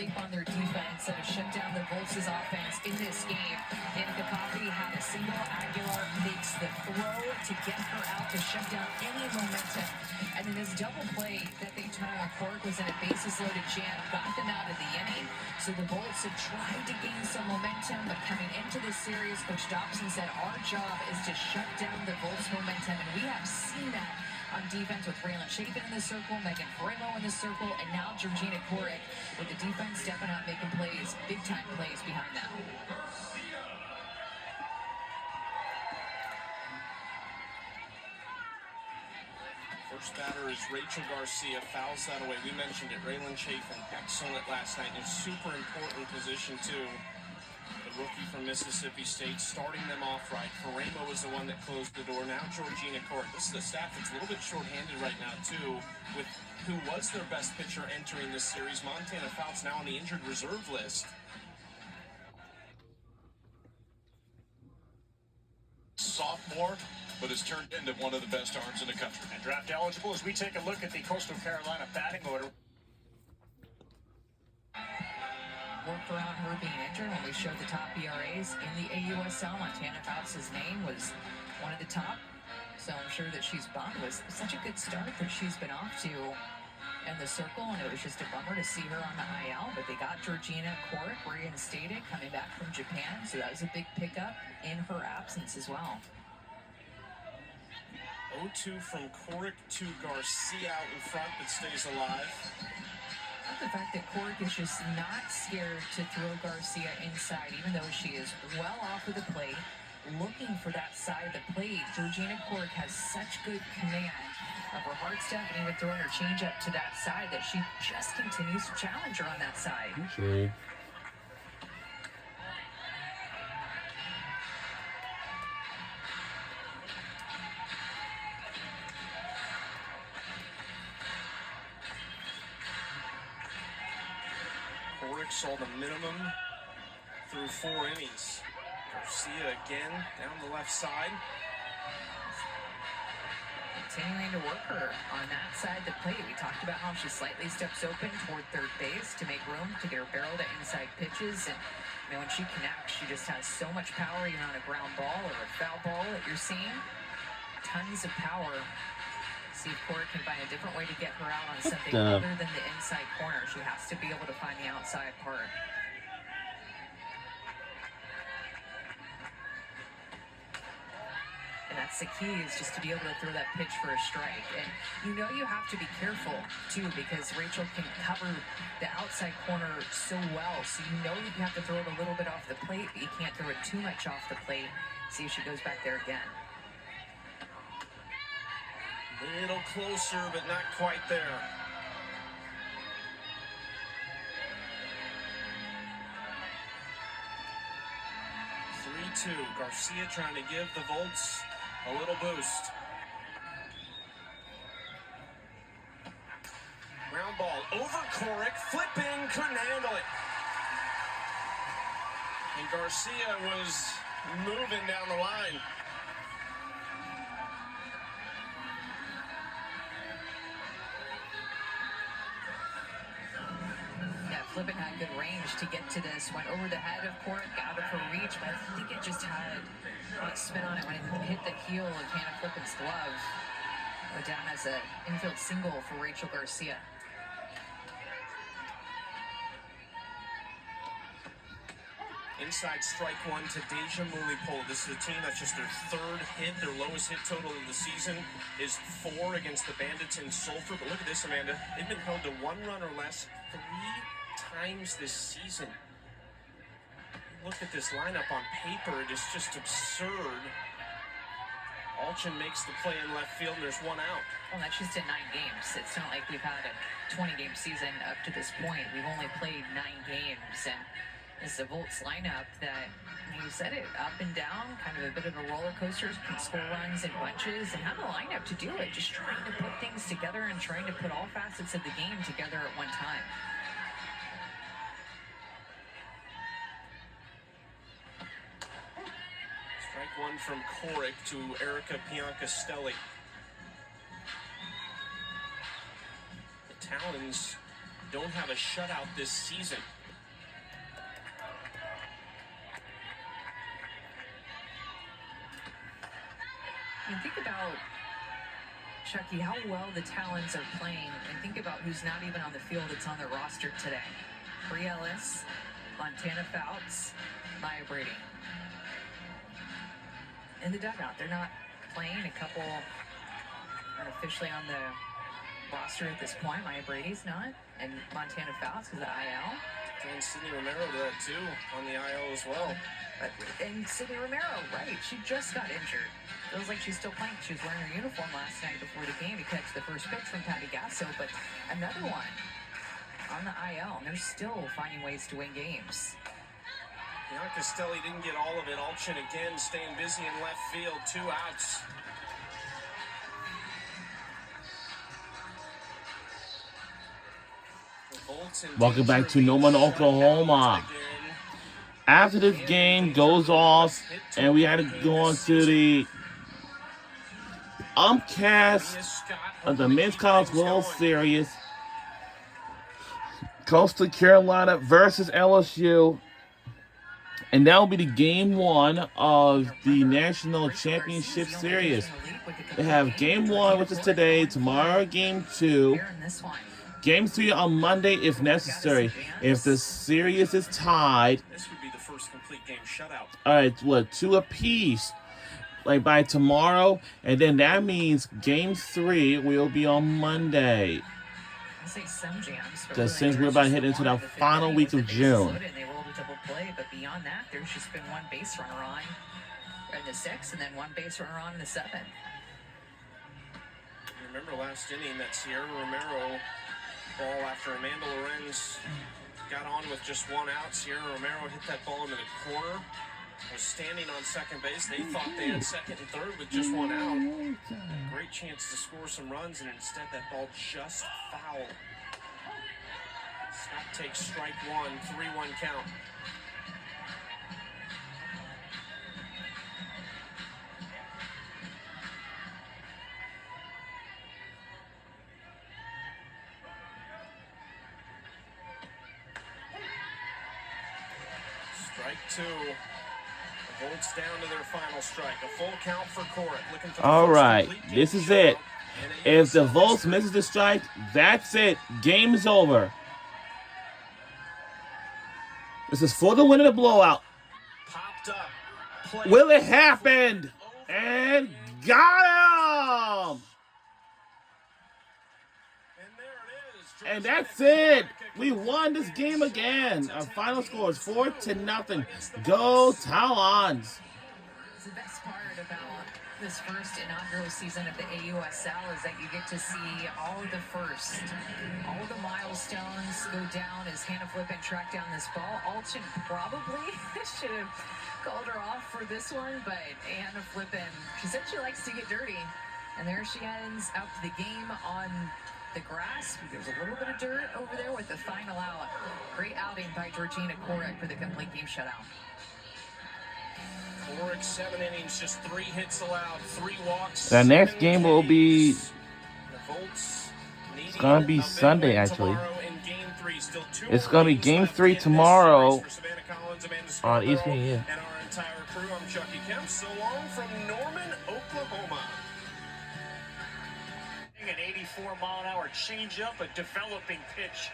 sleep on their defense and have shut down the Bolts' offense in this game. Danica Coffey had a single. Aguilar makes the throw to get her out to shut down any momentum. And then this double play that they turn on Cork was in a bases-loaded jam, got them out of the inning. So the Bolts have tried to gain some momentum, but coming into this series, Coach Dobson said, our job is to shut down the Bolts' momentum, and we have seen that on defense with Raylan Chapin in the circle, Megan Faremo in the circle, and now Georgina Korick with the defense stepping up, making plays, big-time plays behind them. First batter is Rachel Garcia, fouls that away. We mentioned it, Raylan Chapin, excellent last night in a super important position too. The rookie from Mississippi State, starting them off right. Faremo was the one that closed the door. Now Georgina Korick. This is a staff that's a little bit shorthanded right now too, with who was their best pitcher entering this series. Montana Fouts now on the injured reserve list. Sophomore, but has turned into one of the best arms in the country. And draft eligible as we take a look at the Coastal Carolina batting order. Worked around her being injured when we showed the top ERAs in the AUSL. Montana Fouts' name was one of the top, so I'm sure that she's bummed. It was such a good start that she's been off to in the circle, and it was just a bummer to see her on the IL, but they got Georgina Korick reinstated coming back from Japan, so that was a big pickup in her absence as well. 0-2 from Korick to Garcia out in front, but stays alive. The fact that Korick is just not scared to throw Garcia inside, even though she is well off of the plate, looking for that side of the plate. Georgina Korick has such good command of her hard step and even throwing her changeup to that side that she just continues to challenge her on that side. Okay. Korick saw the minimum through 4 innings. Garcia again down the left side. Continuing to work her on that side of the plate. We talked about how she slightly steps open toward third base to make room to get her barrel to inside pitches. And you know, when she connects, she just has so much power, even on a ground ball or a foul ball that you're seeing. Tons of power. See if Korick can find a different way to get her out on something other than the inside corner. She has to be able to find the outside part. And that's the key, is just to be able to throw that pitch for a strike. And you know you have to be careful, too, because Rachel can cover the outside corner so well. So you know you have to throw it a little bit off the plate, but you can't throw it too much off the plate. See if she goes back there again. A little closer, but not quite there. (3-2). Garcia trying to give the Volts a little boost. Ground ball over Korick, flipping, couldn't handle it. And Garcia was moving down the line. Flippin had good range to get to this. Went over the head of Korick, out of her reach, but I think it just had a spin on it when it hit the heel of Hannah Flippin's glove. Went down as an infield single for Rachel Garcia. Inside strike one to Deja Mulipol. This is a team that's just their 3rd hit. Their lowest hit total of the season is 4 against the Bandits in Sulphur. But look at this, Amanda. They've been held to 1 run or less 3 times this season. Look at this lineup on paper. It is just absurd. Alchin makes the play in left field, and there's 1 out. Well, that's just in 9 games. It's not like we've had a 20-game season up to this point. We've only played 9 games, and it's the Volts lineup that, you said it, up and down, kind of a bit of a roller coaster, can score runs in bunches, and have a lineup to do it. Just trying to put things together and trying to put all facets of the game together at one time. Strike one from Korick to Erica Piancastelli. The Talons don't have a shutout this season. And think about, Chucky, how well the Talons are playing, and think about who's not even on the field that's on their roster today. Bree Ellis, Montana Fouts, Maya Brady. In the dugout, they're not playing. A couple aren't officially on the roster at this point. Maya Brady's not, and Montana Fouts is the IL. And Sydney Romero to that too, on the IL as well. And Sydney Romero, right, she just got injured. Feels like she's still playing. She was wearing her uniform last night before the game to catch the first pitch from Patty Gasso, but another one on the IL, and they're still finding ways to win games. Castelli didn't get all of it. Alchin again staying busy in left field. 2 outs. Welcome back to Norman, Oklahoma. After this game goes off, and we had to go on to the cast of the Men's College World Series. Coastal Carolina versus LSU. And that will be the game 1 of the National Championship Series. They have game 1, which is today, tomorrow game 2. Game 3 on Monday if necessary. If the series is tied, This would be the first complete game shutout. alright, what, 2 apiece, like by tomorrow, and then that means game 3 will be on Monday. I'll say some jams, but Just really since we're about to there's hit just into one the in fifth final inning week with of the bases June. loaded, and they rolled a double play, but beyond that, there's just been one base runner on in the 6th, and then one base runner on in the 7th. Remember last inning that Sierra Romero ball after Amanda Lorenz got on with just 1 out. Sierra Romero hit that ball into the corner. Was standing on second base. They thought they had second and third with just 1 out. Great chance to score some runs, and instead that ball just fouled. Scott takes strike 1, 3-1 count. Strike 2. The Volts down to their final strike. A full count for Corrick. Looking for the All first right, complete game this is shutout it. in a If the USL Volts history. misses the strike, that's it. Game's over. This is for the win of the blowout. Popped up. Play. Will it happen? And got him! And there it is. And that's it. We won this game again. Our final score is 4-0. Go Talons! The best part about this first inaugural season of the AUSL is that you get to see all the first, all the milestones go down as Hannah Flippen tracked down this ball. Alchin probably should have called her off for this one, but Hannah Flippen, she said she likes to get dirty, and there she ends up the game on the grass. There's a little bit of dirt over there with the final out. Great outing by Georgina Corrick for the complete game shutout. Corrick, 7 innings, just 3 hits allowed, 3 walks. The next 7 game will be- Ks. The Volts It's gonna be needing a big Sunday, win actually. tomorrow in game 3. Still 2 It's more gonna be games game left 3 in this tomorrow series for Savannah Collins, Amanda on Scarborough, ESPN, yeah. and our entire crew. I'm Chucky Kemp. So long from Norman, Oklahoma. An 84-mile-an-hour changeup, a developing pitch